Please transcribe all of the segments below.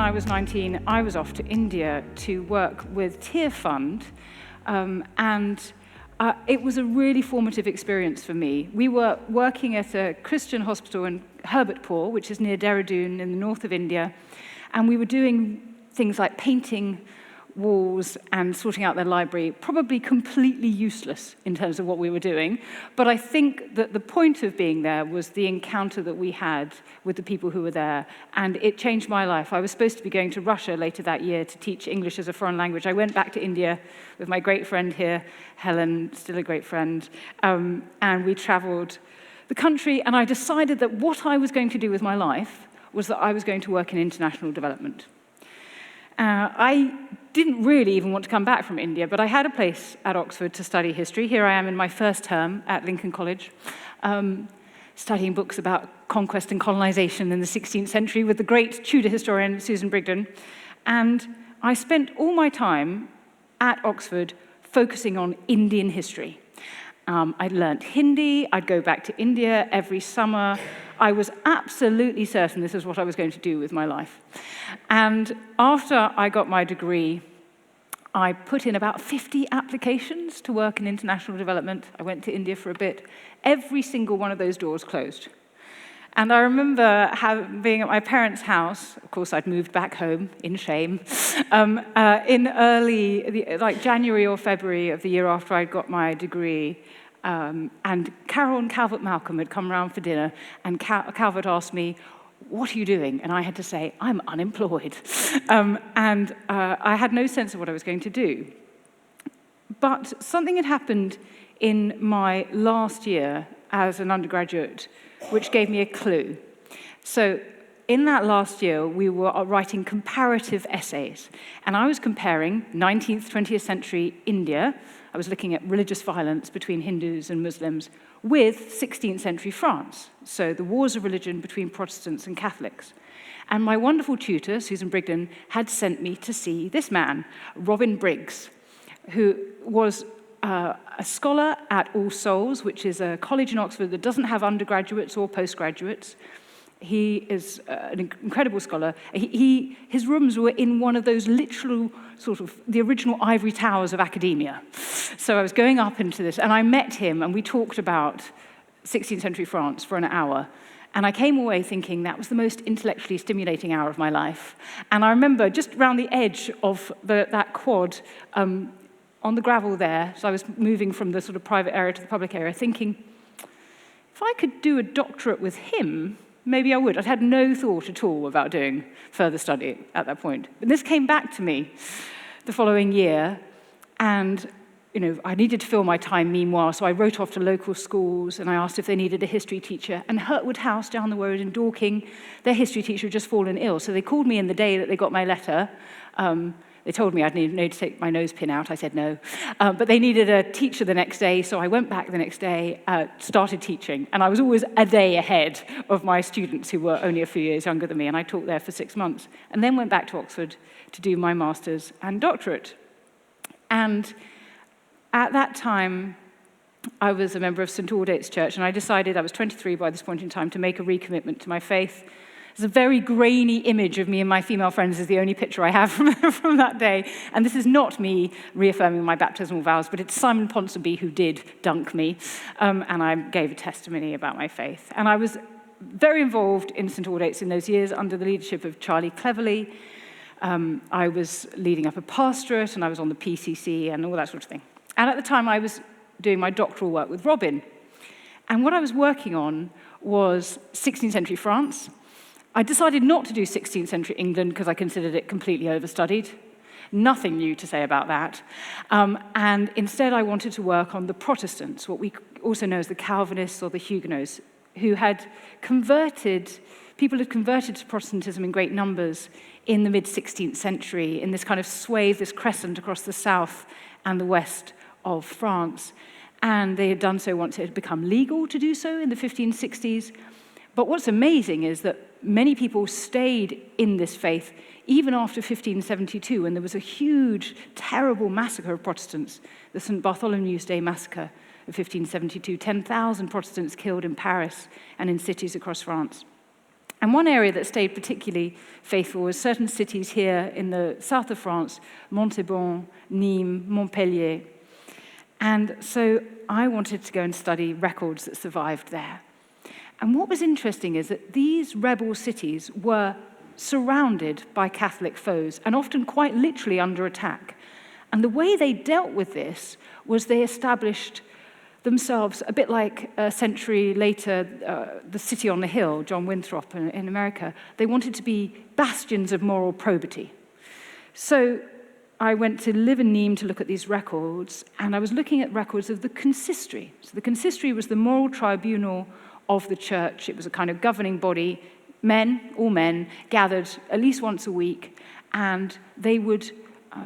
I was 19, I was off to India to work with Tear Fund, it was a really formative experience for me. We were working at a Christian hospital in Herbertpur, which is near Dehradun in the north of India, and we were doing things like painting walls and sorting out their library, probably completely useless in terms of what we were doing. But I think that the point of being there was the encounter that we had with the people who were there, and it changed my life. I was supposed to be going to Russia later that year to teach English as a foreign language. I went back to India with my great friend here, Helen, still a great friend, and we traveled the country, and I decided that what I was going to do with my life was that I was going to work in international development. I didn't really even want to come back from India, but I had a place at Oxford to study history. Here I am in my first term at Lincoln College, studying books about conquest and colonization in the 16th century with the great Tudor historian Susan Brigden. And I spent all my time at Oxford focusing on Indian history. I'd learnt Hindi, I'd go back to India every summer. I was absolutely certain this was what I was going to do with my life. And after I got my degree, I put in about 50 applications to work in international development. I went to India for a bit. Every single one of those doors closed. And I remember being at my parents' house. Of course, I'd moved back home in shame, in like January or February of the year after I'd got my degree. And Carol and Calvert Malcolm had come round for dinner, and Calvert asked me, "What are you doing?" And I had to say, "I'm unemployed." I had no sense of what I was going to do. But something had happened in my last year as an undergraduate, which gave me a clue. So in that last year, we were writing comparative essays, and I was comparing 19th, 20th century India. I was looking at religious violence between Hindus and Muslims with 16th century France, so the wars of religion between Protestants and Catholics. And my wonderful tutor, Susan Brigden, had sent me to see this man, Robin Briggs, who was a scholar at All Souls, which is a college in Oxford that doesn't have undergraduates or postgraduates. He is an incredible scholar. His rooms were in one of those literal sort of the original ivory towers of academia. So I was going up into this, and I met him, and we talked about 16th century France for an hour. And I came away thinking that was the most intellectually stimulating hour of my life. And I remember just around the edge of that quad, on the gravel there, so I was moving from the sort of private area to the public area, thinking, if I could do a doctorate with him, maybe I would. I'd had no thought at all about doing further study at that point. But this came back to me the following year, and I needed to fill my time meanwhile, so I wrote off to local schools, and I asked if they needed a history teacher. And Hurtwood House down the road in Dorking, their history teacher had just fallen ill, so they called me in the day that they got my letter. They told me I'd need to take my nose pin out. I said no. But they needed a teacher the next day, so I went back the next day, started teaching. And I was always a day ahead of my students who were only a few years younger than me, and I taught there for 6 months. And then went back to Oxford to do my master's and doctorate. And at that time, I was a member of St. Aldate's Church, and I decided, I was 23 by this point in time, to make a recommitment to my faith. There's a very grainy image of me and my female friends is the only picture I have from that day. And this is not me reaffirming my baptismal vows, but it's Simon Ponsonby who did dunk me. And I gave a testimony about my faith. And I was very involved in St. Aldate's in those years under the leadership of Charlie Cleverly. I was leading up a pastorate, and I was on the PCC and all that sort of thing. And at the time, I was doing my doctoral work with Robin. And what I was working on was 16th century France. I decided not to do 16th century England because I considered it completely overstudied. Nothing new to say about that. And instead, I wanted to work on the Protestants, what we also know as the Calvinists or the Huguenots, who had converted to Protestantism in great numbers in the mid-16th century, in this kind of swathe, this crescent across the south and the west of France. And they had done so once it had become legal to do so in the 1560s. But what's amazing is that many people stayed in this faith even after 1572, when there was a huge, terrible massacre of Protestants, the St. Bartholomew's Day massacre of 1572, 10,000 Protestants killed in Paris and in cities across France. And one area that stayed particularly faithful was certain cities here in the south of France, Montauban, Nîmes, Montpellier. And so I wanted to go and study records that survived there. And what was interesting is that these rebel cities were surrounded by Catholic foes, and often quite literally under attack. And the way they dealt with this was they established themselves, a bit like a century later, the City on the Hill, John Winthrop in America. They wanted to be bastions of moral probity. So I went to live in Nîmes to look at these records, and I was looking at records of the consistory. So the consistory was the moral tribunal of the church. It was a kind of governing body. Men, all men, gathered at least once a week, and they would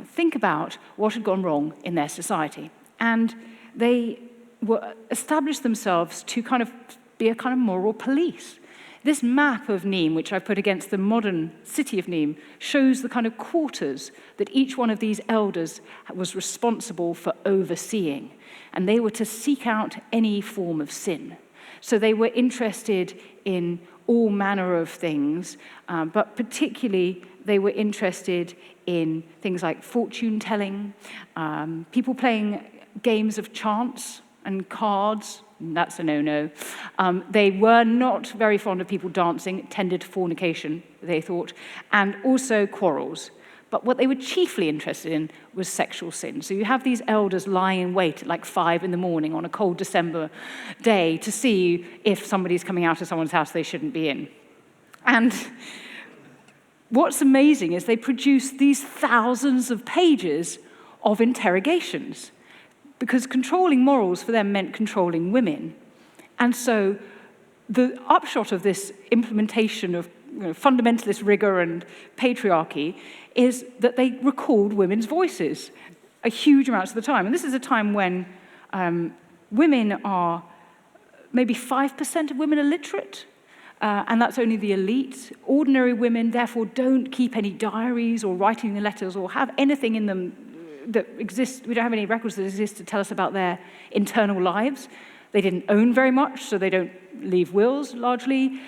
think about what had gone wrong in their society. And they established themselves to kind of be a kind of moral police. This map of Nîmes, which I put against the modern city of Nîmes, shows the kind of quarters that each one of these elders was responsible for overseeing. And they were to seek out any form of sin. So they were interested in all manner of things, but particularly they were interested in things like fortune-telling, people playing games of chance and cards. That's a no-no. They were not very fond of people dancing. It tended to fornication, they thought, and also quarrels. But what they were chiefly interested in was sexual sin. So you have these elders lying in wait at like 5 in the morning on a cold December day to see if somebody's coming out of someone's house they shouldn't be in. And what's amazing is they produce these thousands of pages of interrogations, because controlling morals for them meant controlling women. And so the upshot of this implementation of fundamentalist rigor and patriarchy is that they recalled women's voices a huge amount of the time. And this is a time when women are, maybe 5% of women are literate, and that's only the elite. Ordinary women, therefore, don't keep any diaries or writing letters or have anything in them that exists. We don't have any records that exist to tell us about their internal lives. They didn't own very much, so they don't leave wills, largely.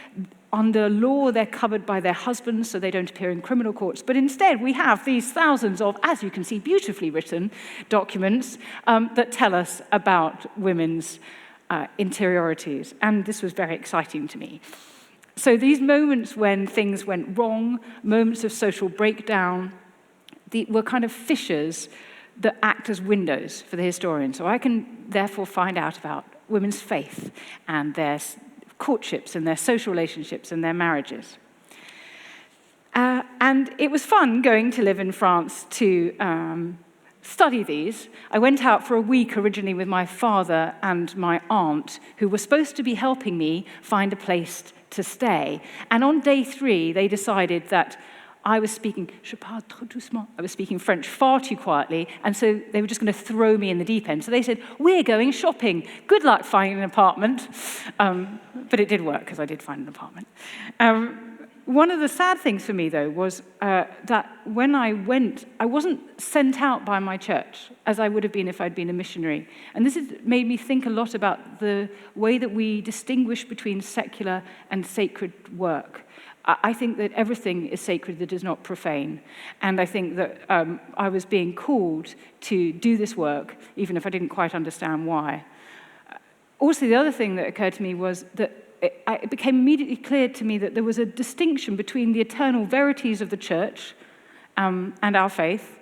Under law, they're covered by their husbands, so they don't appear in criminal courts. But instead, we have these thousands of, as you can see, beautifully written documents that tell us about women's interiorities. And this was very exciting to me. So these moments when things went wrong, moments of social breakdown, were kind of fissures that act as windows for the historian. So I can therefore find out about women's faith and their courtships and their social relationships and their marriages. And it was fun going to live in France to study these. I went out for a week originally with my father and my aunt, who were supposed to be helping me find a place to stay. And on day 3, they decided that I was speaking French far too quietly, and so they were just going to throw me in the deep end. So they said, "We're going shopping. Good luck finding an apartment." But it did work, because I did find an apartment. One of the sad things for me, though, was that when I went, I wasn't sent out by my church, as I would have been if I'd been a missionary. And this has made me think a lot about the way that we distinguish between secular and sacred work. I think that everything is sacred that is not profane. And I think that I was being called to do this work, even if I didn't quite understand why. Also, the other thing that occurred to me was that it became immediately clear to me that there was a distinction between the eternal verities of the church and our faith,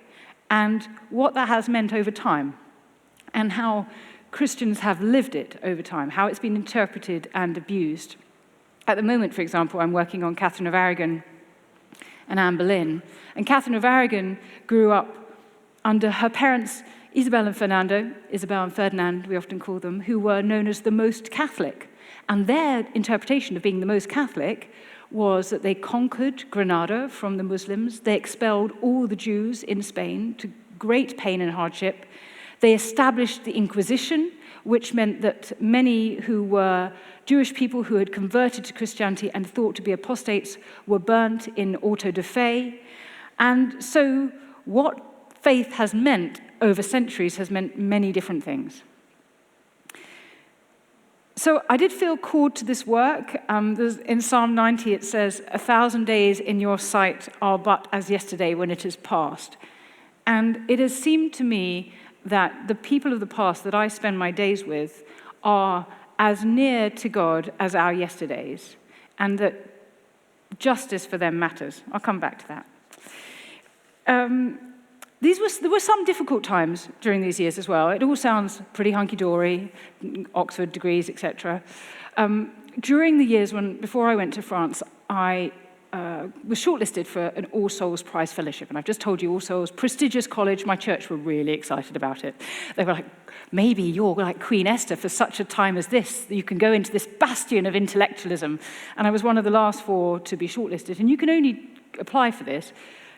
and what that has meant over time, and how Christians have lived it over time, how it's been interpreted and abused. At the moment, for example, I'm working on Catherine of Aragon and Anne Boleyn. And Catherine of Aragon grew up under her parents, Isabel and Ferdinand, we often call them, who were known as the most Catholic. And their interpretation of being the most Catholic was that they conquered Granada from the Muslims. They expelled all the Jews in Spain to great pain and hardship. They established the Inquisition, which meant that many who were Jewish people who had converted to Christianity and thought to be apostates were burnt in auto da fe. And so what faith has meant over centuries has meant many different things. So I did feel called to this work. In Psalm 90 it says, 1,000 days in your sight are but as yesterday when it is past. And it has seemed to me that the people of the past that I spend my days with are as near to God as our yesterdays, and that justice for them matters. I'll come back to that. There were some difficult times during these years as well. It all sounds pretty hunky-dory, Oxford degrees, etc. During the years before I went to France, I was shortlisted for an All Souls Prize Fellowship. And I've just told you, All Souls, prestigious college. My church were really excited about it. They were like, maybe you're like Queen Esther for such a time as this. You can go into this bastion of intellectualism. And I was one of the last 4 to be shortlisted. And you can only apply for this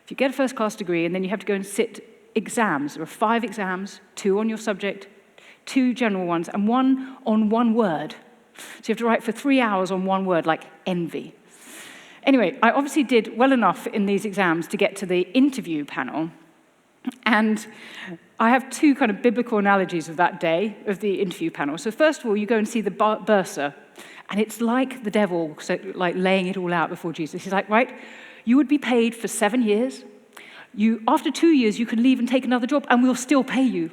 if you get a first-class degree, and then you have to go and sit exams. There are 5 exams, 2 on your subject, 2 general ones, and 1 on one word. So you have to write for 3 hours on one word, like envy. Anyway, I obviously did well enough in these exams to get to the interview panel. And I have 2 kind of biblical analogies of that day, of the interview panel. So first of all, you go and see the bursar, and it's like the devil, so like laying it all out before Jesus. He's like, right, you would be paid for 7 years. After 2 years, you can leave and take another job, and we'll still pay you.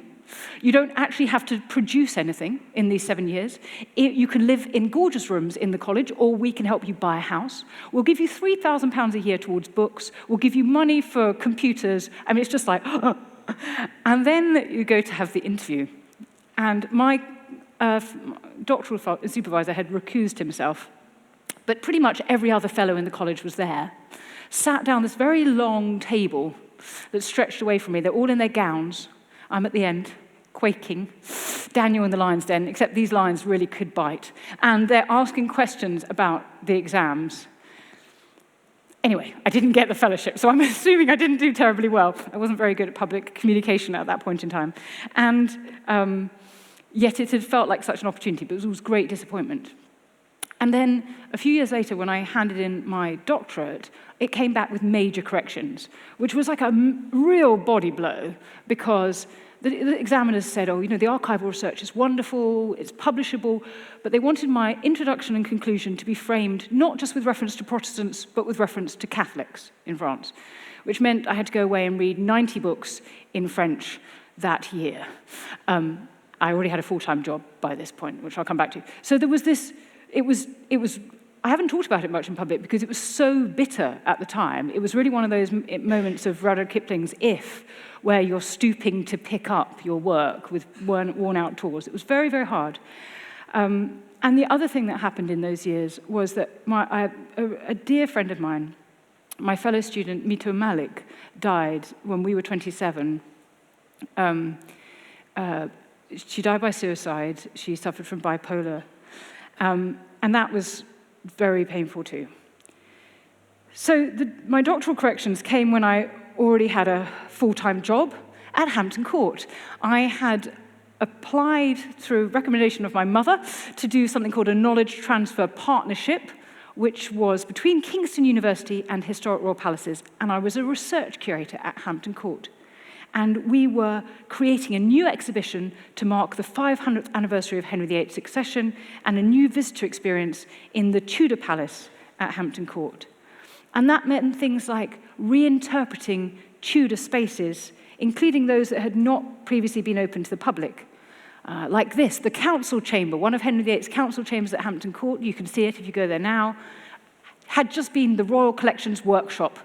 You don't actually have to produce anything in these 7 years. You can live in gorgeous rooms in the college, or we can help you buy a house. We'll give you £3,000 a year towards books. We'll give you money for computers. I mean, it's just like, and then you go to have the interview. And my doctoral supervisor had recused himself, but pretty much every other fellow in the college was there. Sat down this very long table that stretched away from me. They're all in their gowns. I'm at the end, quaking. Daniel in the lion's den, except these lions really could bite. And they're asking questions about the exams. Anyway, I didn't get the fellowship, so I'm assuming I didn't do terribly well. I wasn't very good at public communication at that point in time. And yet it had felt like such an opportunity, but it was great disappointment. And then a few years later, when I handed in my doctorate, it came back with major corrections, which was like a real body blow, because the examiners said, oh, the archival research is wonderful, it's publishable, but they wanted my introduction and conclusion to be framed not just with reference to Protestants, but with reference to Catholics in France, which meant I had to go away and read 90 books in French that year. I already had a full-time job by this point, which I'll come back to. So there was this. It was. I haven't talked about it much in public because it was so bitter at the time. It was really one of those moments of Rudyard Kipling's If, where you're stooping to pick up your work with worn-out tools. It was very, very hard. And the other thing that happened in those years was that a dear friend of mine, my fellow student, Mito Malik, died when we were 27. She died by suicide. She suffered from bipolar. And that was very painful too. So my doctoral corrections came when I already had a full-time job at Hampton Court. I had applied through recommendation of my mother to do something called a knowledge transfer partnership, which was between Kingston University and Historic Royal Palaces, and I was a research curator at Hampton Court. And we were creating a new exhibition to mark the 500th anniversary of Henry VIII's succession and a new visitor experience in the Tudor Palace at Hampton Court. And that meant things like reinterpreting Tudor spaces, including those that had not previously been open to the public. Like this, the council chamber, one of Henry VIII's council chambers at Hampton Court, you can see it if you go there now, had just been the Royal Collections workshop.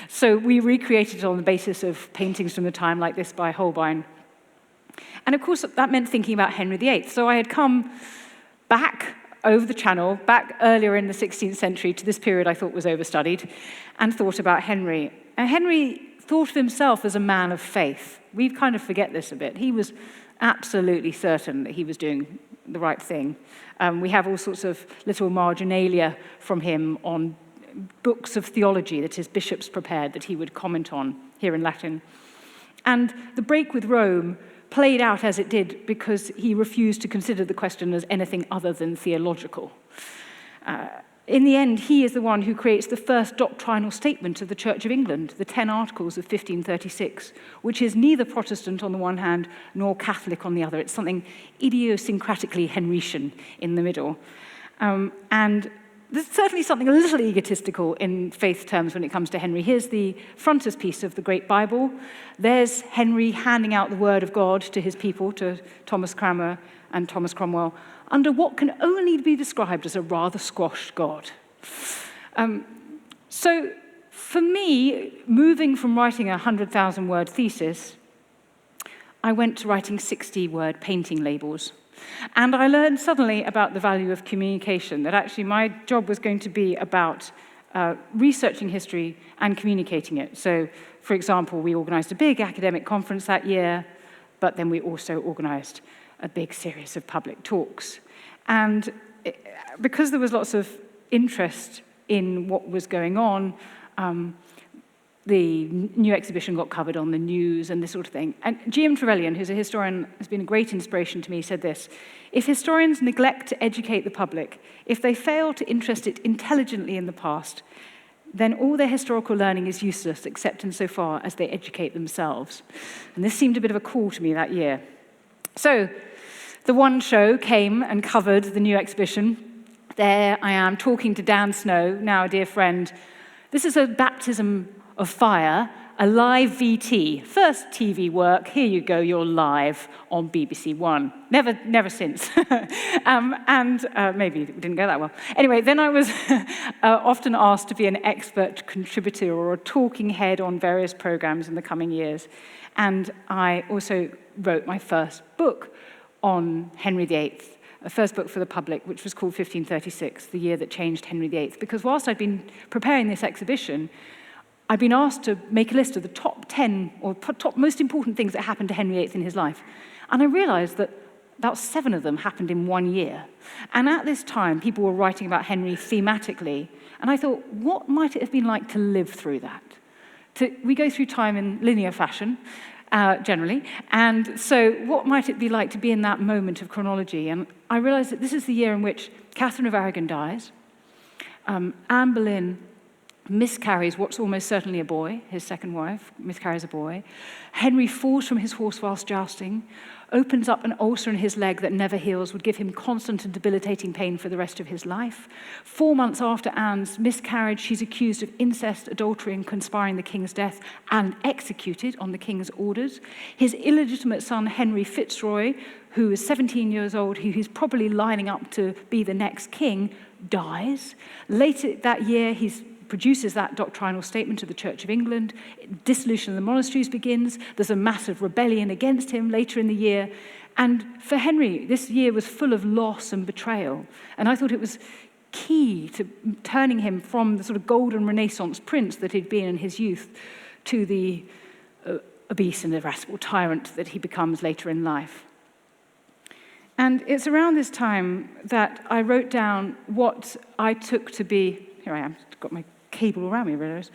So we recreated it on the basis of paintings from the time like this by Holbein. And of course, that meant thinking about Henry VIII. So I had come back over the channel, back earlier in the 16th century to this period I thought was overstudied, and thought about Henry. And Henry thought of himself as a man of faith. We kind of forget this a bit. He was absolutely certain that he was doing the right thing. We have all sorts of little marginalia from him on books of theology that his bishops prepared that he would comment on here in Latin. And the break with Rome played out as it did because he refused to consider the question as anything other than theological. In the end, he is the one who creates the first doctrinal statement of the Church of England, the 10 Articles of 1536, which is neither Protestant on the one hand nor Catholic on the other. It's something idiosyncratically Henrician in the middle. And there's certainly something a little egotistical in faith terms when it comes to Henry. Here's the frontispiece of the Great Bible. There's Henry handing out the word of God to his people, to Thomas Cranmer and Thomas Cromwell, under what can only be described as a rather squashed God. So for me, moving from writing a 100,000-word thesis, I went to writing 60-word painting labels. And I learned suddenly about the value of communication, that actually my job was going to be about researching history and communicating it. So, for example, we organized a big academic conference that year, but then we also organized a big series of public talks. And because there was lots of interest in what was going on, the new exhibition got covered on the news and this sort of thing. And G.M. Trevelyan, who's a historian, has been a great inspiration to me, said this: if historians neglect to educate the public, if they fail to interest it intelligently in the past, then all their historical learning is useless except insofar as they educate themselves. And this seemed a bit of a call to me that year. So the One Show came and covered the new exhibition. There I am talking to Dan Snow, now a dear friend. This is a baptism of fire, a live VT. First TV work, here you go, you're live on BBC One. Never since. Maybe it didn't go that well. Anyway, then I was often asked to be an expert contributor or a talking head on various programs in the coming years. And I also wrote my first book on Henry VIII, a first book for the public, which was called 1536, the year that changed Henry VIII. Because whilst I'd been preparing this exhibition, I'd been asked to make a list of the top 10 or top most important things that happened to Henry VIII in his life. And I realized that about 7 of them happened in 1 year. And at this time, people were writing about Henry thematically. And I thought, what might it have been like to live through that? We go through time in linear fashion, generally. And so what might it be like to be in that moment of chronology? And I realized that this is the year in which Catherine of Aragon dies. Anne Boleyn miscarries what's almost certainly a boy, his second wife, miscarries a boy. Henry falls from his horse whilst jousting, opens up an ulcer in his leg that never heals, would give him constant and debilitating pain for the rest of his life. 4 months after Anne's miscarriage, she's accused of incest, adultery, and conspiring the king's death, and executed on the king's orders. His illegitimate son, Henry Fitzroy, who is 17 years old, who he's probably lining up to be the next king, dies. Later that year, he produces that doctrinal statement to the Church of England. Dissolution of the monasteries begins. There's a massive rebellion against him later in the year. And for Henry, this year was full of loss and betrayal. And I thought it was key to turning him from the sort of golden Renaissance prince that he'd been in his youth to the obese and irascible tyrant that he becomes later in life. And it's around this time that I wrote down what I took to be, here I am, got my cable around me, I realize,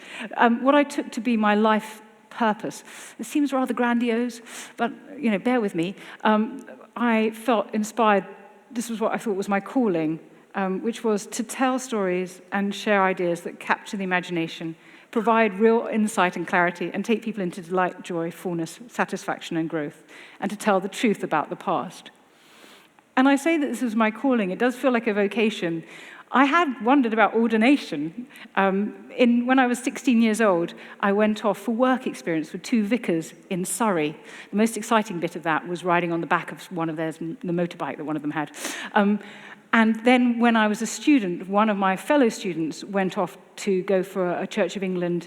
what I took to be my life purpose. It seems rather grandiose, but bear with me. I felt inspired. This was what I thought was my calling, which was to tell stories and share ideas that capture the imagination, provide real insight and clarity, and take people into delight, joy, fullness, satisfaction, and growth, and to tell the truth about the past. And I say that this is my calling. It does feel like a vocation. I had wondered about ordination. When I was 16 years old, I went off for work experience with 2 vicars in Surrey. The most exciting bit of that was riding on the back of one of theirs, the motorbike that one of them had. And then when I was a student, one of my fellow students went off to go for a Church of England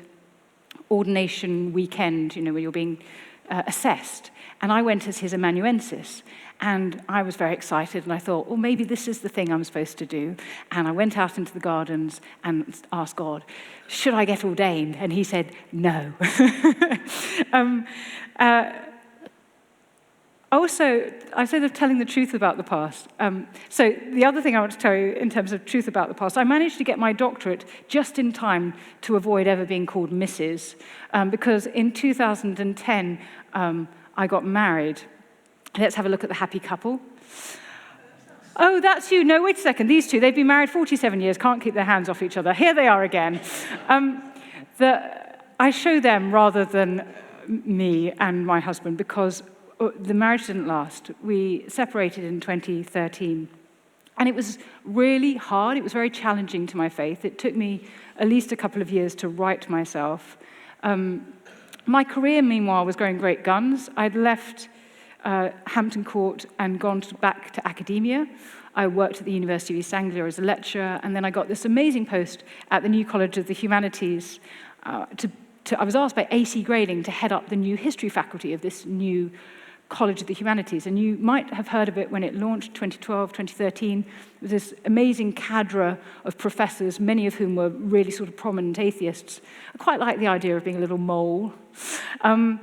ordination weekend, where you're being assessed. And I went as his amanuensis. And I was very excited, and I thought, well, maybe this is the thing I'm supposed to do. And I went out into the gardens and asked God, should I get ordained? And he said, no. Also, I said of telling the truth about the past. So the other thing I want to tell you in terms of truth about the past, I managed to get my doctorate just in time to avoid ever being called Mrs. Because in 2010, I got married. Let's have a look at the happy couple. Oh, that's you. No, wait a second. These two, they've been married 47 years, can't keep their hands off each other. Here they are again. I show them rather than me and my husband because the marriage didn't last. We separated in 2013. And it was really hard. It was very challenging to my faith. It took me at least a couple of years to right myself. My career, meanwhile, was going great guns. I'd left Hampton Court and gone back to academia. I worked at the University of East Anglia as a lecturer, and then I got this amazing post at the new College of the Humanities. I was asked by AC Grading to head up the new history faculty of this new College of the Humanities, and you might have heard of it when it launched 2012, 2013. It was this amazing cadre of professors, many of whom were really sort of prominent atheists. I quite like the idea of being a little mole. And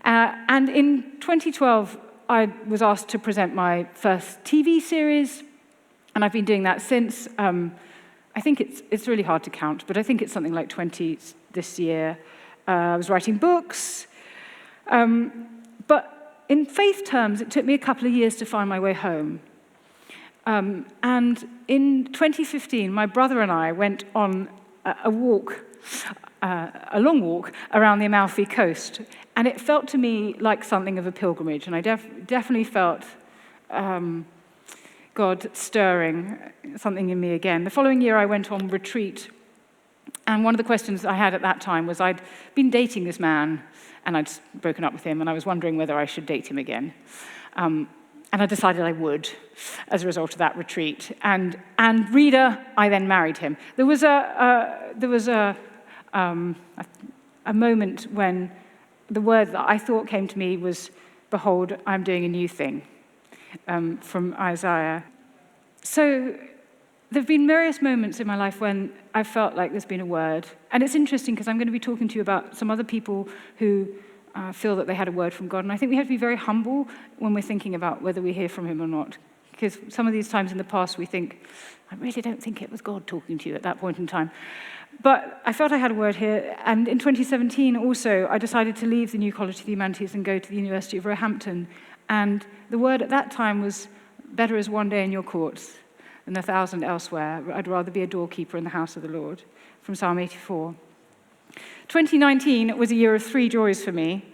in 2012, I was asked to present my first TV series, and I've been doing that since. I think it's really hard to count, but I think it's something like 20 this year. I was writing books, but in faith terms, it took me a couple of years to find my way home. And in 2015, my brother and I went on a long walk around the Amalfi Coast, and it felt to me like something of a pilgrimage, and I definitely felt God stirring something in me again. The following year, I went on retreat, and one of the questions I had at that time was I'd been dating this man, and I'd broken up with him, and I was wondering whether I should date him again. And I decided I would as a result of that retreat. And reader, I then married him. There was a moment when the word that I thought came to me was, "Behold, I'm doing a new thing," from Isaiah. So there have been various moments in my life when I felt like there's been a word. And it's interesting because I'm going to be talking to you about some other people who feel that they had a word from God. And I think we have to be very humble when we're thinking about whether we hear from him or not. Because some of these times in the past we think, I really don't think it was God talking to you at that point in time. But I felt I had a word here. And in 2017 also, I decided to leave the new College of the Humanities and go to the University of Roehampton. And the word at that time was, "Better is one day in your courts than 1,000 elsewhere. I'd rather be a doorkeeper in the house of the Lord," from Psalm 84. 2019 was a year of three joys for me.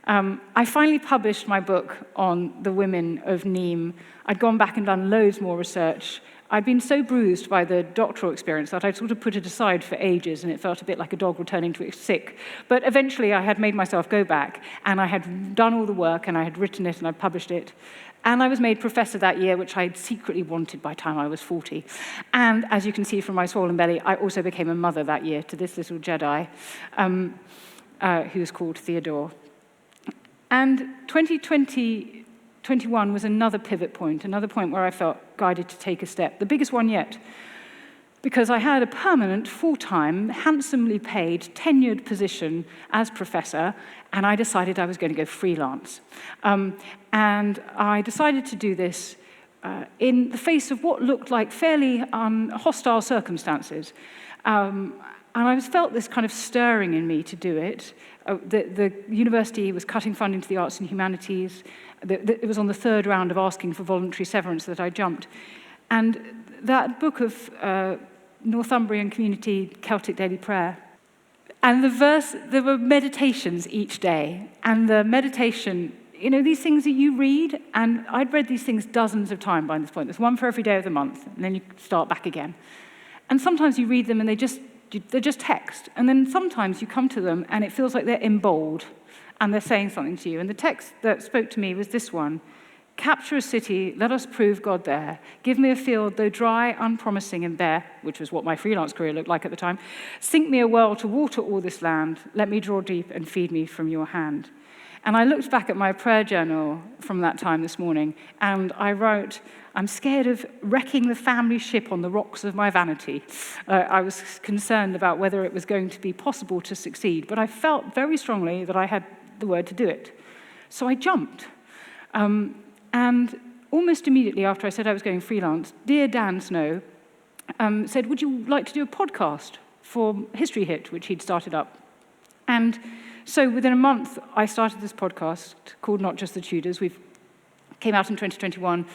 I finally published my book on the women of Cheam. I'd gone back and done loads more research. I'd been so bruised by the doctoral experience that I'd sort of put it aside for ages, and it felt a bit like a dog returning to its sick. But eventually I had made myself go back, and I had done all the work, and I had written it, and I'd published it. And I was made professor that year, which I secretly wanted by the time I was 40. And as you can see from my swollen belly, I also became a mother that year to this little Jedi, who was called Theodore. And 2021 was another pivot point, another point where I felt guided to take a step, the biggest one yet, because I had a permanent, full-time, handsomely paid, tenured position as professor, and I decided I was going to go freelance. And I decided to do this in the face of what looked like fairly hostile circumstances. And I felt this kind of stirring in me to do it. The university was cutting funding to the arts and humanities. It was on the third round of asking for voluntary severance that I jumped. And that book of Northumbrian community Celtic daily prayer, and there were meditations each day. And the meditation, these things that you read, and I'd read these things dozens of times by this point. There's one for every day of the month, and then you start back again. And sometimes you read them and they're just text. And then sometimes you come to them and it feels like they're in bold and they're saying something to you. And the text that spoke to me was this one: "Capture a city, let us prove God there. Give me a field, though dry, unpromising and bare," which was what my freelance career looked like at the time. "Sink me a well to water all this land. Let me draw deep and feed me from your hand." And I looked back at my prayer journal from that time this morning, and I wrote, "I'm scared of wrecking the family ship on the rocks of my vanity." I was concerned about whether it was going to be possible to succeed, but I felt very strongly that I had the word to do it. So I jumped. And almost immediately after I said I was going freelance, dear Dan Snow said, "Would you like to do a podcast for History Hit," which he'd started up. And so within a month, I started this podcast called Not Just the Tudors. We came out in 2021.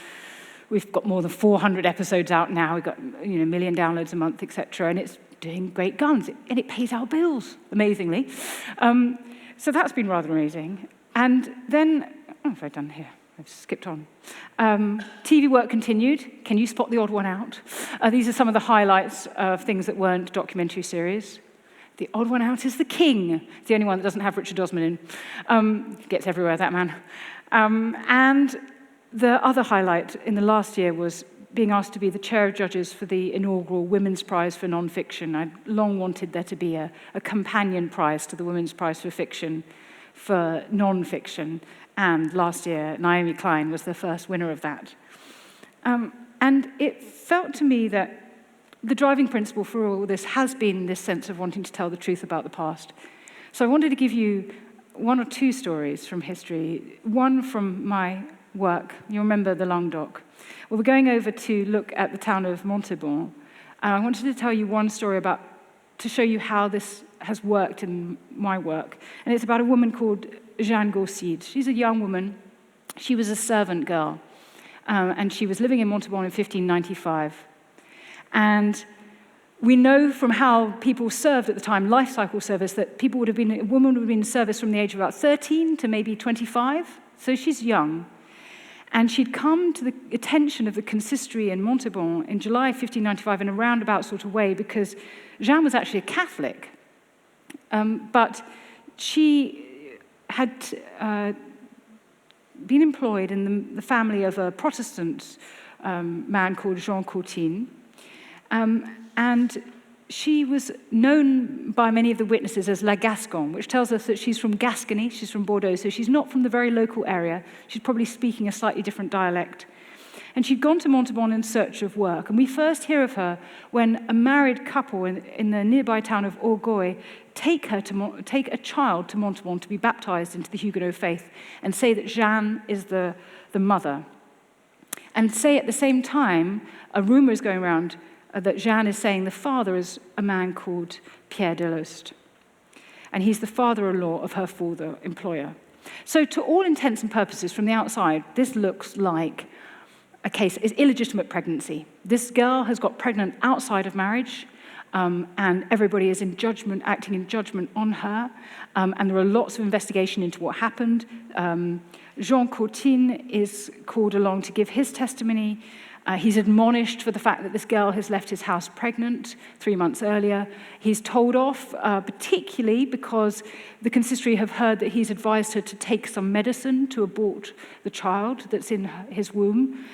We've got more than 400 episodes out now. We've got 1 million downloads a month, etc. And it's doing great guns. And it pays our bills, amazingly. So that's been rather amazing. And then, what have I done here? I've skipped on. TV work continued. Can you spot the odd one out? These are some of the highlights of things that weren't documentary series. The odd one out is The King. It's the only one that doesn't have Richard Osman in. Gets everywhere, that man. And the other highlight in the last year was being asked to be the chair of judges for the inaugural Women's Prize for Nonfiction. I'd long wanted there to be a companion prize to the Women's Prize for Fiction for nonfiction. And last year, Naomi Klein was the first winner of that. And it felt to me that the driving principle for all this has been this sense of wanting to tell the truth about the past. So I wanted to give you one or two stories from history, one from my work. You remember the Languedoc. Well, we're going over to look at the town of Montauban. I wanted to tell you one story to show you how this has worked in my work. And it's about a woman called Jeanne Gaussid. She's a young woman. She was a servant girl. And she was living in Montauban in 1595. And we know from how people served at the time, life cycle service, that a woman would have been in service from the age of about 13 to maybe 25. So she's young. And she'd come to the attention of the consistory in Montauban in July 1595 in a roundabout sort of way because Jeanne was actually a Catholic. But she had been employed in the family of a Protestant man called Jean Courtine. And she was known by many of the witnesses as La Gasconne, which tells us that she's from Gascony, she's from Bordeaux, so she's not from the very local area. She's probably speaking a slightly different dialect. And she'd gone to Montauban in search of work. And we first hear of her when a married couple in the nearby town of Orgueil take a child to Montauban to be baptized into the Huguenot faith and say that Jeanne is the mother. And say at the same time, a rumor is going around that Jeanne is saying the father is a man called Pierre Delost. And he's the father-in-law of her former employer. So to all intents and purposes, from the outside, this looks like a case of illegitimate pregnancy. This girl has got pregnant outside of marriage, and everybody is acting in judgment on her, and there are lots of investigation into what happened. Jean Courtine is called along to give his testimony. He's admonished for the fact that this girl has left his house pregnant 3 months earlier. He's told off, particularly because the consistory have heard that he's advised her to take some medicine to abort the child that's in his womb.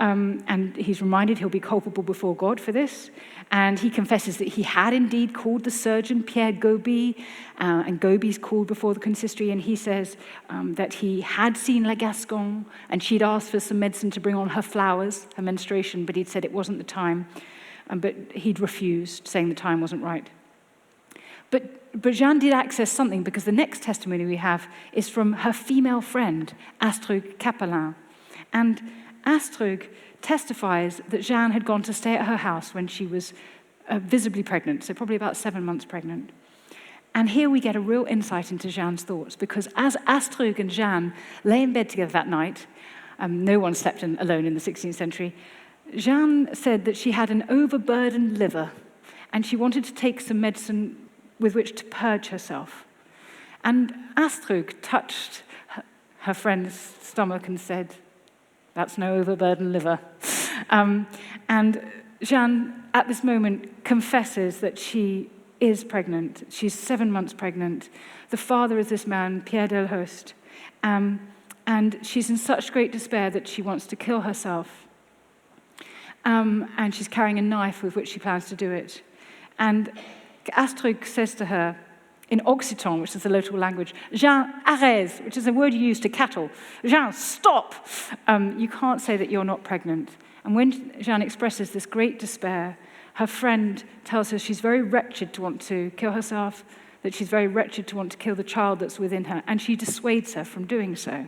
And he's reminded he'll be culpable before God for this. And he confesses that he had indeed called the surgeon, Pierre Goby, and Goby's called before the consistory, and he says that he had seen La Gasconne, and she'd asked for some medicine to bring on her flowers, her menstruation, but he'd said it wasn't the time, but he'd refused, saying the time wasn't right. But Jeanne did access something, because the next testimony we have is from her female friend, Astrug Capelin. And Astrug testifies that Jeanne had gone to stay at her house when she was visibly pregnant, so probably about 7 months pregnant. And here we get a real insight into Jeanne's thoughts, because as Astrug and Jeanne lay in bed together that night, no one slept alone in the 16th century, Jeanne said that she had an overburdened liver, and she wanted to take some medicine with which to purge herself. And Astrug touched her friend's stomach and said, "That's no overburdened liver." And Jeanne, at this moment, confesses that she is pregnant. She's 7 months pregnant. The father is this man, Pierre Delost. And she's in such great despair that she wants to kill herself. And she's carrying a knife with which she plans to do it. And Astrug says to her, in Occitan, which is the local language, "Jeanne, arrête," which is a word you use to cattle. "Jeanne, stop! You can't say that you're not pregnant." And when Jeanne expresses this great despair, her friend tells her she's very wretched to want to kill herself, that she's very wretched to want to kill the child that's within her, and she dissuades her from doing so.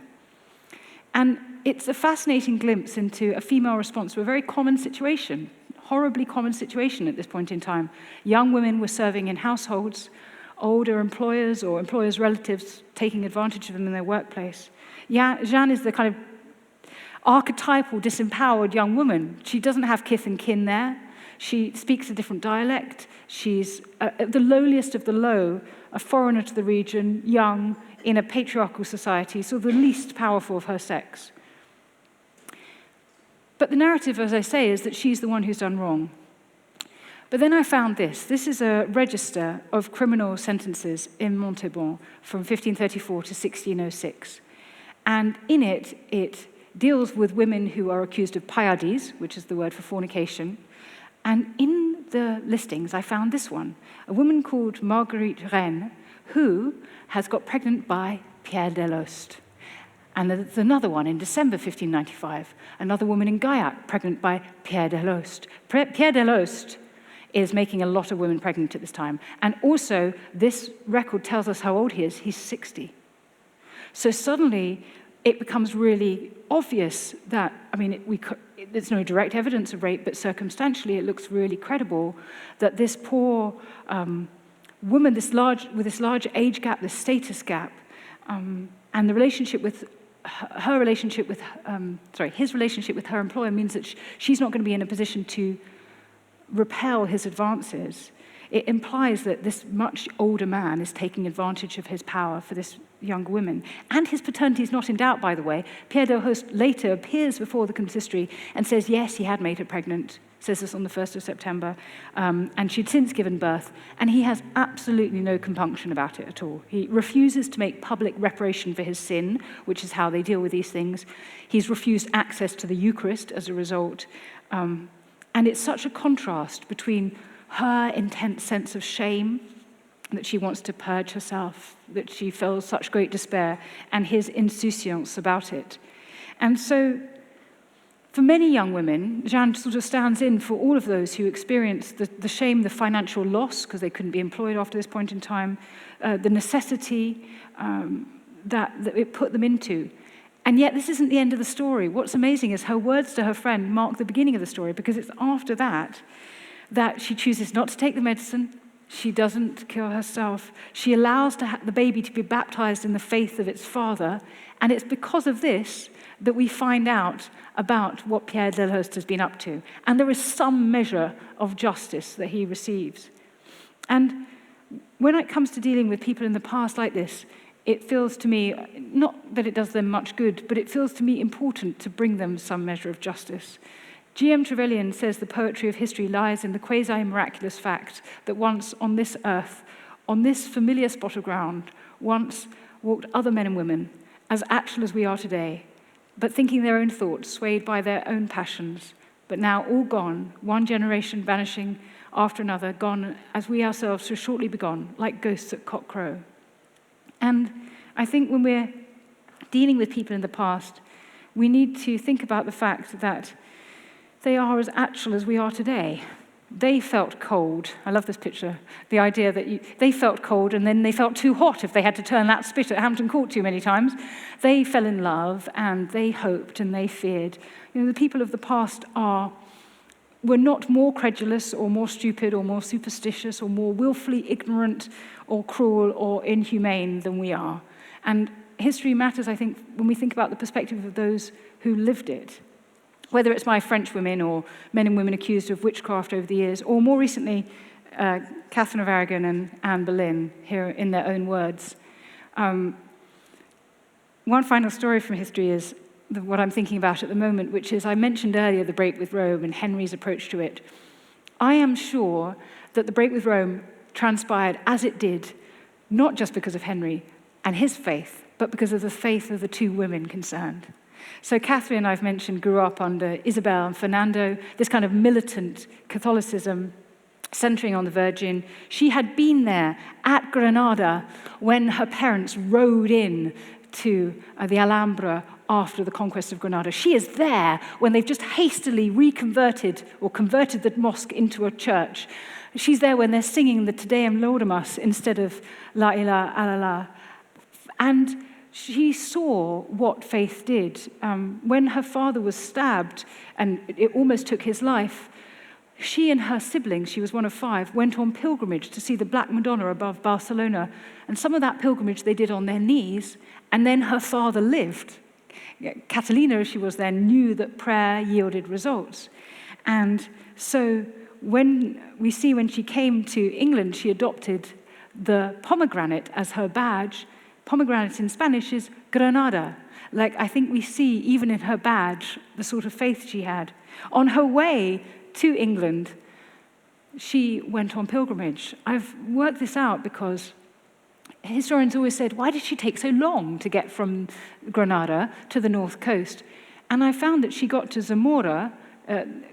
And it's a fascinating glimpse into a female response to a very common situation, horribly common situation at this point in time. Young women were serving in households, older employers or employers' relatives taking advantage of them in their workplace. Jeanne is the kind of archetypal, disempowered young woman. She doesn't have kith and kin there. She speaks a different dialect. She's the lowliest of the low, a foreigner to the region, young, in a patriarchal society, so the least powerful of her sex. But the narrative, as I say, is that she's the one who's done wrong. But then I found this. This is a register of criminal sentences in Montauban from 1534 to 1606. And in it, it deals with women who are accused of paiades, which is the word for fornication. And in the listings, I found this one, a woman called Marguerite Rennes, who has got pregnant by Pierre Deloste. And there's another one in December 1595, another woman in Gaillac, pregnant by Pierre Deloste. Pierre Deloste is making a lot of women pregnant at this time. And also, this record tells us how old he is. He's 60. So suddenly, it becomes really obvious that, there's no direct evidence of rape, but circumstantially, it looks really credible that this poor woman, with this large age gap, this status gap, and the relationship with his relationship with her employer means that she's not going to be in a position to repel his advances. It implies that this much older man is taking advantage of his power for this younger woman. And his paternity is not in doubt, by the way. Pierre Deloste later appears before the consistory and says, yes, he had made her pregnant, says this on the 1st of September, and she'd since given birth, and he has absolutely no compunction about it at all. He refuses to make public reparation for his sin, which is how they deal with these things. He's refused access to the Eucharist as a result, and it's such a contrast between her intense sense of shame, that she wants to purge herself, that she feels such great despair, and his insouciance about it. And so, for many young women, Jeanne sort of stands in for all of those who experience the shame, the financial loss, because they couldn't be employed after this point in time, the necessity that it put them into. And yet, this isn't the end of the story. What's amazing is her words to her friend mark the beginning of the story, because it's after that she chooses not to take the medicine. She doesn't kill herself. She allows the baby to be baptized in the faith of its father. And it's because of this that we find out about what Pierre Deloste has been up to. And there is some measure of justice that he receives. And when it comes to dealing with people in the past like this, it feels to me, not that it does them much good, but it feels to me important to bring them some measure of justice. G.M. Trevelyan says the poetry of history lies in the quasi-miraculous fact that once on this earth, on this familiar spot of ground, once walked other men and women, as actual as we are today, but thinking their own thoughts, swayed by their own passions, but now all gone, one generation vanishing after another, gone as we ourselves shall shortly be gone, like ghosts at cockcrow. And I think when we're dealing with people in the past, we need to think about the fact that they are as actual as we are today. They felt cold. I love this picture. The idea that they felt cold and then they felt too hot if they had to turn that spit at Hampton Court too many times. They fell in love and they hoped and they feared. The people of the past were not more credulous or more stupid or more superstitious or more willfully ignorant or cruel or inhumane than we are. And history matters, I think, when we think about the perspective of those who lived it. Whether it's my French women or men and women accused of witchcraft over the years, or more recently, Catherine of Aragon and Anne Boleyn, here in their own words. One final story from history is what I'm thinking about at the moment, which is, I mentioned earlier the break with Rome and Henry's approach to it. I am sure that the break with Rome transpired as it did, not just because of Henry and his faith, but because of the faith of the two women concerned. So Catherine, I've mentioned, grew up under Isabel and Fernando, this kind of militant Catholicism centering on the Virgin. She had been there at Granada when her parents rode in to the Alhambra after the conquest of Granada. She is there when they've just hastily reconverted or converted the mosque into a church. She's there when they're singing the Te Deum Laudamus instead of La ilaha illallah. And she saw what faith did. When her father was stabbed and it almost took his life, she and her siblings, she was one of 5, went on pilgrimage to see the Black Madonna above Barcelona. And some of that pilgrimage they did on their knees, and then her father lived. Catalina, as she was then, knew that prayer yielded results. And so when she came to England, she adopted the pomegranate as her badge. Pomegranate in Spanish is Granada. Like, I think we see, even in her badge, the sort of faith she had. On her way to England, she went on pilgrimage. I've worked this out because historians always said, why did she take so long to get from Granada to the north coast? And I found that she got to Zamora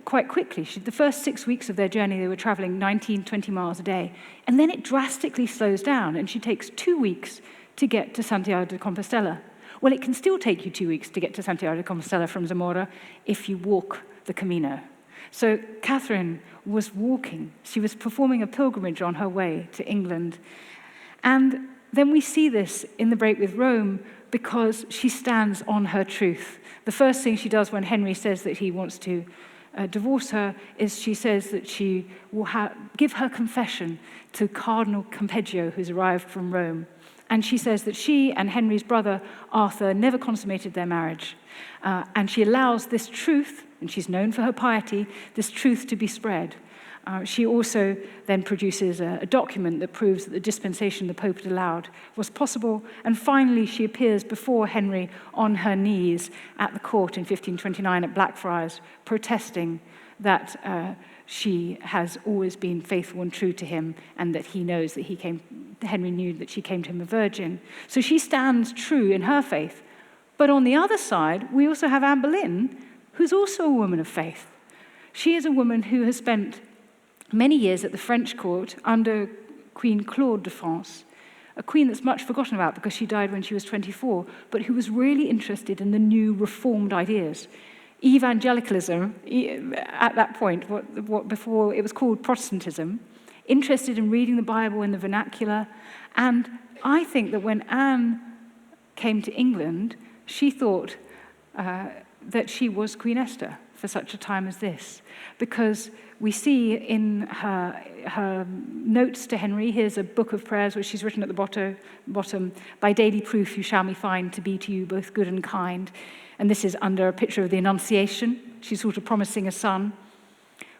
quite quickly. The first 6 weeks of their journey, they were traveling 19, 20 miles a day. And then it drastically slows down, and she takes 2 weeks to get to Santiago de Compostela. Well, it can still take you 2 weeks to get to Santiago de Compostela from Zamora if you walk the Camino. So Catherine was walking. She was performing a pilgrimage on her way to England. And then we see this in the break with Rome because she stands on her truth. The first thing she does when Henry says that he wants to divorce her is she says that she will give her confession to Cardinal Campeggio, who's arrived from Rome. And she says that she and Henry's brother, Arthur, never consummated their marriage. And she allows this truth, and she's known for her piety, this truth to be spread. She also then produces a document that proves that the dispensation the Pope had allowed was possible. And finally, she appears before Henry on her knees at the court in 1529 at Blackfriars, protesting that she has always been faithful and true to him, and that he knows that Henry knew that she came to him a virgin. So she stands true in her faith. But on the other side, we also have Anne Boleyn, who's also a woman of faith. She is a woman who has spent many years at the French court under Queen Claude de France, a queen that's much forgotten about because she died when she was 24, but who was really interested in the new reformed ideas. Evangelicalism, at that point, what before it was called Protestantism, interested in reading the Bible in the vernacular. And I think that when Anne came to England, she thought that she was Queen Esther for such a time as this, because we see in her notes to Henry, here's a book of prayers which she's written at the bottom, by daily proof you shall me find to be to you both good and kind. And this is under a picture of the Annunciation. She's sort of promising a son.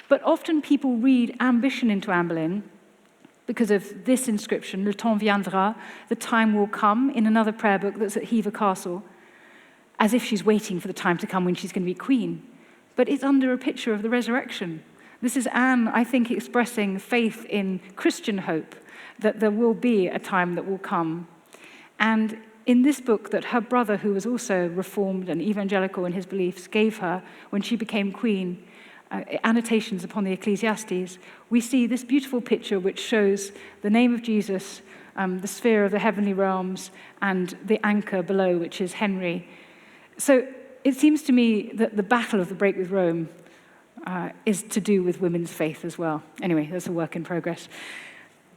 But often people read ambition into Anne Boleyn because of this inscription, Le temps viendra, the time will come, in another prayer book that's at Hever Castle, as if she's waiting for the time to come when she's going to be queen. But it's under a picture of the resurrection. This is Anne, I think, expressing faith in Christian hope, that there will be a time that will come. And in this book that her brother, who was also reformed and evangelical in his beliefs, gave her when she became queen, annotations upon the Ecclesiastes, we see this beautiful picture which shows the name of Jesus, the sphere of the heavenly realms, and the anchor below, which is Henry. So it seems to me that the battle of the break with Rome is to do with women's faith as well. Anyway, that's a work in progress.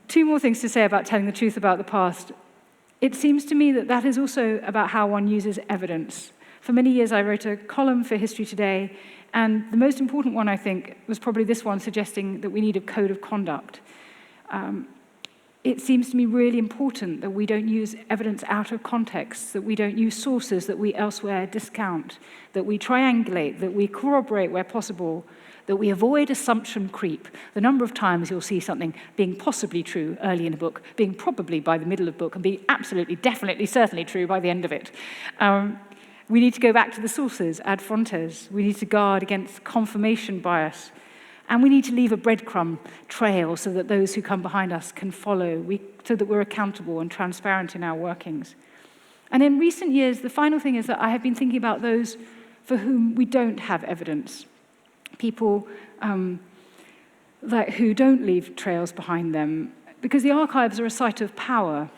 2 more things to say about telling the truth about the past. It seems to me that that is also about how one uses evidence. For many years, I wrote a column for History Today, and the most important one, I think, was probably this one, suggesting that we need a code of conduct. It seems to me really important that we don't use evidence out of context, that we don't use sources that we elsewhere discount, that we triangulate, that we corroborate where possible, that we avoid assumption creep. The number of times you'll see something being possibly true early in a book, being probably by the middle of the book, and being absolutely, definitely, certainly true by the end of it. We need to go back to the sources, ad fontes. We need to guard against confirmation bias. And we need to leave a breadcrumb trail so that those who come behind us can follow, so that we're accountable and transparent in our workings. And in recent years, the final thing is that I have been thinking about those for whom we don't have evidence. People who don't leave trails behind them, because the archives are a site of power.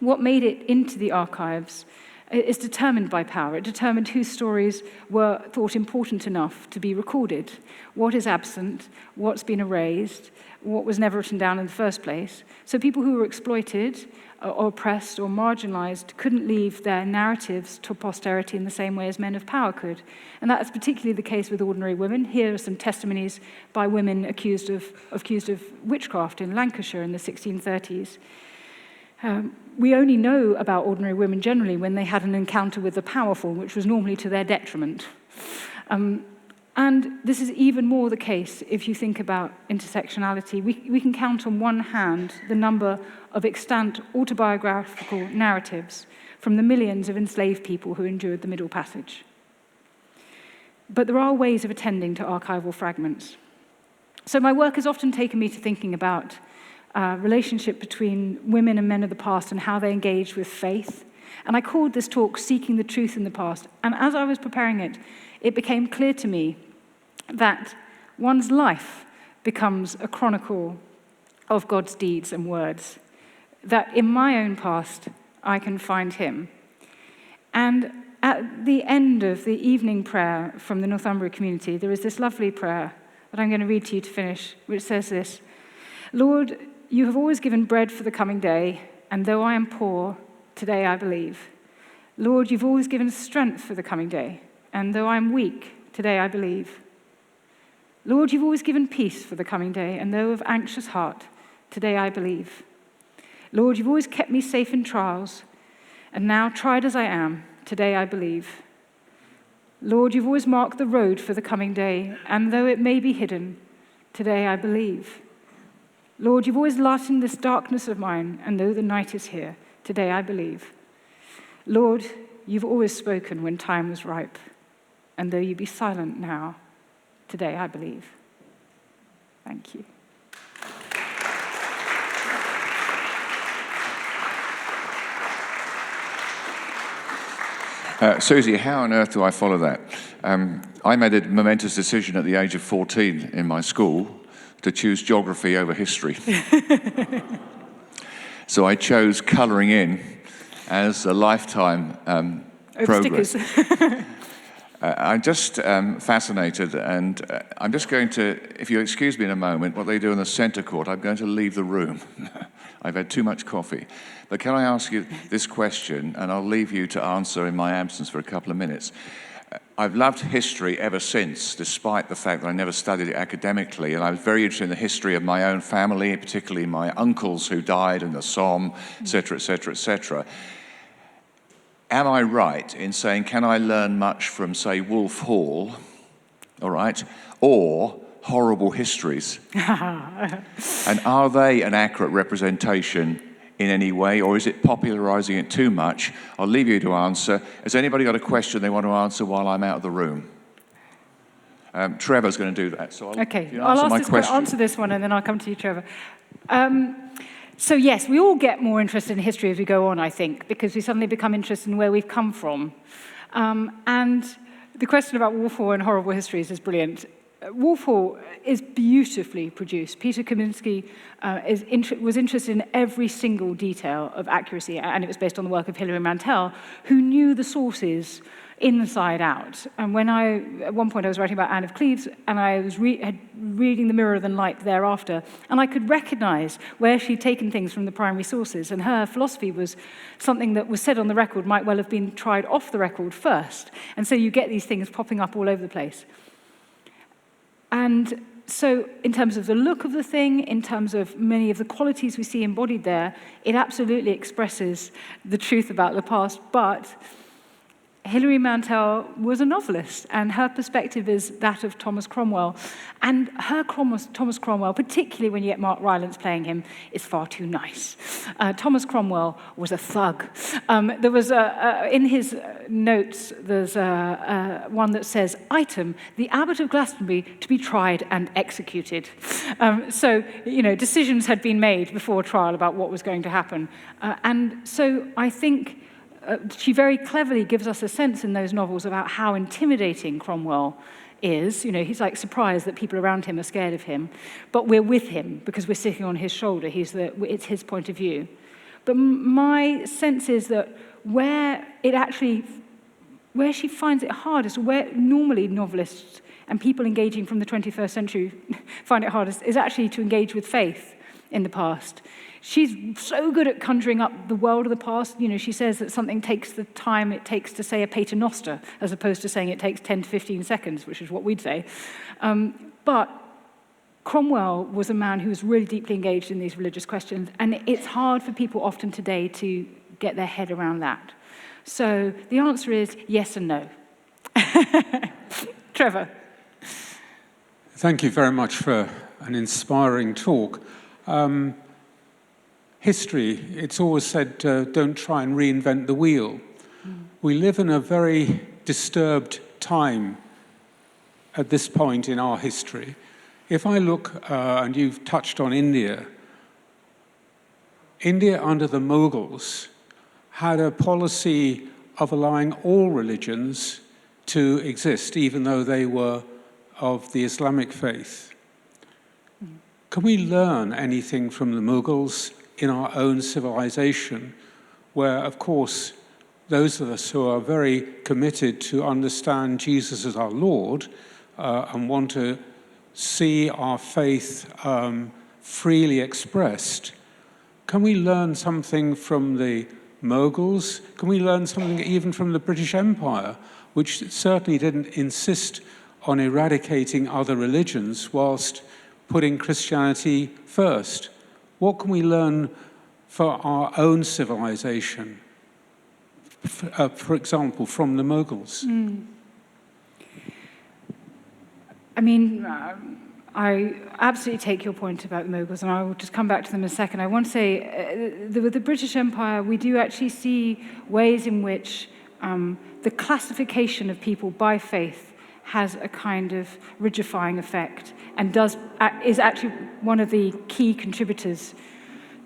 What made it into the archives is determined by power. It determined whose stories were thought important enough to be recorded, what is absent, what's been erased, what was never written down in the first place. So people who were exploited or oppressed or marginalized couldn't leave their narratives to posterity in the same way as men of power could. And that is particularly the case with ordinary women. Here are some testimonies by women accused of witchcraft in Lancashire in the 1630s. We only know about ordinary women generally when they had an encounter with the powerful, which was normally to their detriment. And this is even more the case if you think about intersectionality. We can count on one hand the number of extant autobiographical narratives from the millions of enslaved people who endured the Middle Passage. But there are ways of attending to archival fragments. So my work has often taken me to thinking about relationship between women and men of the past and how they engage with faith. And I called this talk Seeking the Truth in the Past. And as I was preparing it, it became clear to me that one's life becomes a chronicle of God's deeds and words, that in my own past, I can find him. And at the end of the evening prayer from the Northumbria community, there is this lovely prayer that I'm going to read to you to finish, which says this: Lord, you have always given bread for the coming day, and though I am poor, today I believe. Lord, you've always given strength for the coming day, and though I am weak, today I believe. Lord, you've always given peace for the coming day, and though of anxious heart, today I believe. Lord, you've always kept me safe in trials, and now, tried as I am, today I believe. Lord, you've always marked the road for the coming day, and though it may be hidden, today I believe. Lord, you've always lightened this darkness of mine, and though the night is here, today I believe. Lord, you've always spoken when time was ripe, and though you be silent now, today I believe. Thank you. Susie, how on earth do I follow that? I made a momentous decision at the age of 14 in my school to choose geography over history. So I chose colouring in as a lifetime progress. I'm just fascinated, and I'm just going to, if you excuse me in a moment, what they do in the centre court, I'm going to leave the room. I've had too much coffee. But can I ask you this question, and I'll leave you to answer in my absence for a couple of minutes. I've loved history ever since, despite the fact that I never studied it academically, and I was very interested in the history of my own family, particularly my uncles who died in the Somme, etc., etc., etc. Am I right in saying, can I learn much from, say, Wolf Hall, all right, or Horrible Histories? And are they an accurate representation in any way, or is it popularising it too much? I'll leave you to answer. Has anybody got a question they want to answer while I'm out of the room? Trevor's going to do that. So I'll answer this one, and then I'll come to you, Trevor. So yes, we all get more interested in history as we go on, I think, because we suddenly become interested in where we've come from. And the question about Wolf Hall and Horrible Histories is brilliant. Wolf Hall is beautifully produced. Peter Kaminsky was interested in every single detail of accuracy, and it was based on the work of Hilary Mantel, who knew the sources inside out. And when at one point I was writing about Anne of Cleves, and I was reading The Mirror of the Light thereafter, and I could recognize where she'd taken things from the primary sources, and her philosophy was something that was said on the record might well have been tried off the record first. And so you get these things popping up all over the place. And so in terms of the look of the thing, in terms of many of the qualities we see embodied there, it absolutely expresses the truth about the past. But Hilary Mantel was a novelist, and her perspective is that of Thomas Cromwell. And her Thomas Cromwell, particularly when you get Mark Rylance playing him, is far too nice. Thomas Cromwell was a thug. There was in his notes, there's one that says, "Item, the Abbot of Glastonbury to be tried and executed." So, decisions had been made before trial about what was going to happen. And so I think she very cleverly gives us a sense in those novels about how intimidating Cromwell is. He's like surprised that people around him are scared of him, but we're with him because we're sitting on his shoulder. It's his point of view. But my sense is that where she finds it hardest, where normally novelists and people engaging from the 21st century find it hardest, is actually to engage with faith in the past. She's so good at conjuring up the world of the past. She says that something takes the time it takes to say a paternoster, as opposed to saying it takes 10 to 15 seconds, which is what we'd say. But Cromwell was a man who was really deeply engaged in these religious questions, and it's hard for people often today to get their head around that. So the answer is yes and no. Trevor. Thank you very much for an inspiring talk. History, it's always said, don't try and reinvent the wheel. We live in a very disturbed time at this point in our history. If I look, and you've touched on India, India under the Mughals had a policy of allowing all religions to exist, even though they were of the Islamic faith. Can we learn anything from the Mughals in our own civilization, where, of course, those of us who are very committed to understand Jesus as our Lord and want to see our faith freely expressed, can we learn something from the Mughals? Can we learn something even from the British Empire, which certainly didn't insist on eradicating other religions whilst putting Christianity first? What can we learn for our own civilization, for example, from the Mughals? I mean, I absolutely take your point about the Mughals, and I will just come back to them in a second. I want to say, with the British Empire, we do actually see ways in which the classification of people by faith has a kind of rigidifying effect and is actually one of the key contributors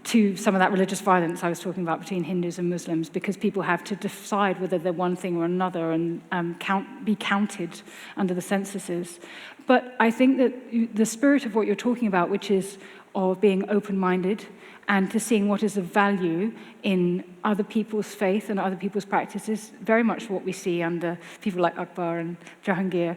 to some of that religious violence I was talking about between Hindus and Muslims, because people have to decide whether they're one thing or another and be counted under the censuses. But I think that the spirit of what you're talking about, which is of being open-minded and to seeing what is of value in other people's faith and other people's practices, very much what we see under people like Akbar and Jahangir,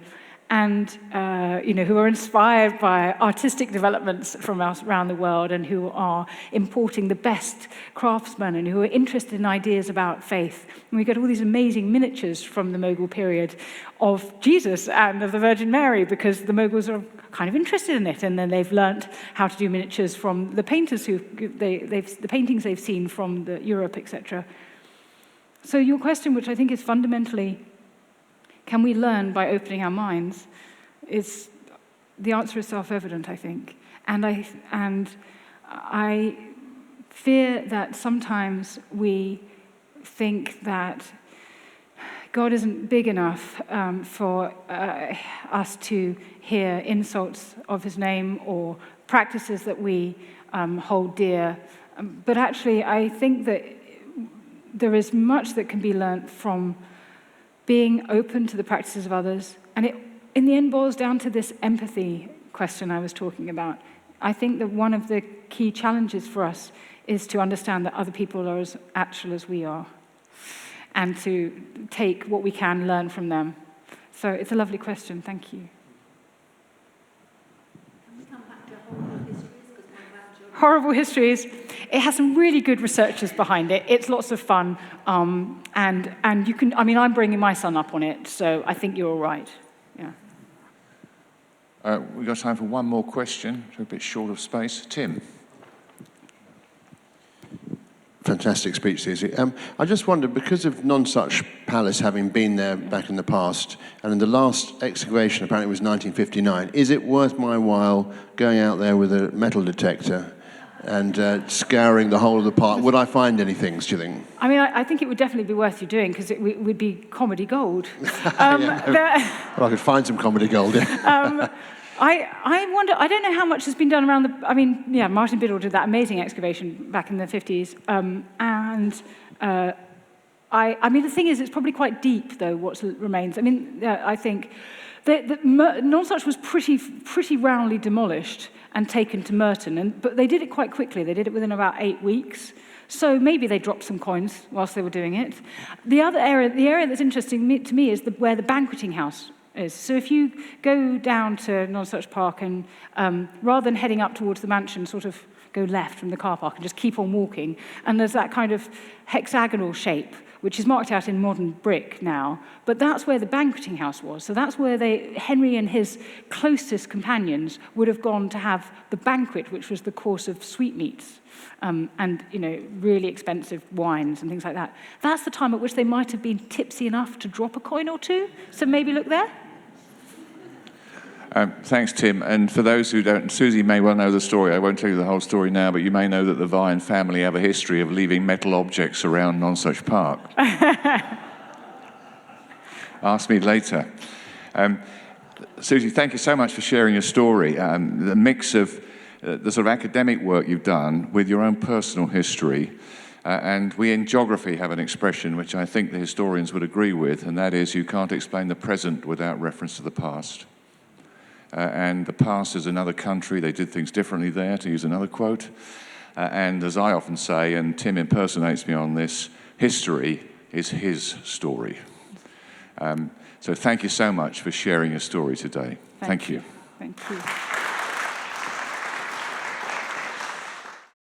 and who are inspired by artistic developments from us around the world, and who are importing the best craftsmen, and who are interested in ideas about faith. And we get all these amazing miniatures from the Mughal period of Jesus and of the Virgin Mary, because the Mughals are kind of interested in it, and then they've learnt how to do miniatures from the painters the paintings they've seen from Europe, etc. So your question, which I think is fundamentally, can we learn by opening our minds? The answer is self-evident, I think. And I fear that sometimes we think that God isn't big enough for us to hear insults of his name or practices that we hold dear. But actually, I think that there is much that can be learnt from being open to the practices of others. And it, in the end, boils down to this empathy question I was talking about. I think that one of the key challenges for us is to understand that other people are as actual as we are, and to take what we can learn from them. So it's a lovely question. Thank you. Can we come back to horrible histories? Horrible histories. It has some really good researchers behind it. It's lots of fun. And you can, I'm bringing my son up on it, so I think you're all right. Yeah. We've got time for one more question. We're a bit short of space. Tim. Fantastic speech, Susie. I just wondered, because of Nonsuch Palace having been there back in the past, and in the last excavation, apparently it was 1959, is it worth my while going out there with a metal detector and scouring the whole of the park? Would I find any things, do you think? I think it would definitely be worth you doing, because it would be comedy gold. Well, I could find some comedy gold, yeah. I wonder, I don't know how much has been done around Martin Biddle did that amazing excavation back in the 50s. The thing is, it's probably quite deep, though, what remains. I think Nonsuch was pretty roundly demolished and taken to Merton, but they did it quite quickly. They did it within about 8 weeks. So maybe they dropped some coins whilst they were doing it. The area that's interesting to me is where the banqueting house is. So if you go down to Nonsuch Park and rather than heading up towards the mansion, sort of go left from the car park and just keep on walking. And there's that kind of hexagonal shape, which is marked out in modern brick now. But that's where the banqueting house was. So that's where Henry and his closest companions would have gone to have the banquet, which was the course of sweetmeats and really expensive wines and things like that. That's the time at which they might have been tipsy enough to drop a coin or two. So maybe look there. Thanks, Tim. And for those who don't, Susie may well know the story. I won't tell you the whole story now, but you may know that the Vine family have a history of leaving metal objects around Nonsuch Park. Ask me later. Susie, thank you so much for sharing your story. The mix of the sort of academic work you've done with your own personal history. And we in geography have an expression which I think the historians would agree with, and that is you can't explain the present without reference to the past. And the past is another country. They did things differently there, to use another quote. And as I often say, and Tim impersonates me on this, history is his story. So thank you so much for sharing your story today. Thank you. Thank you.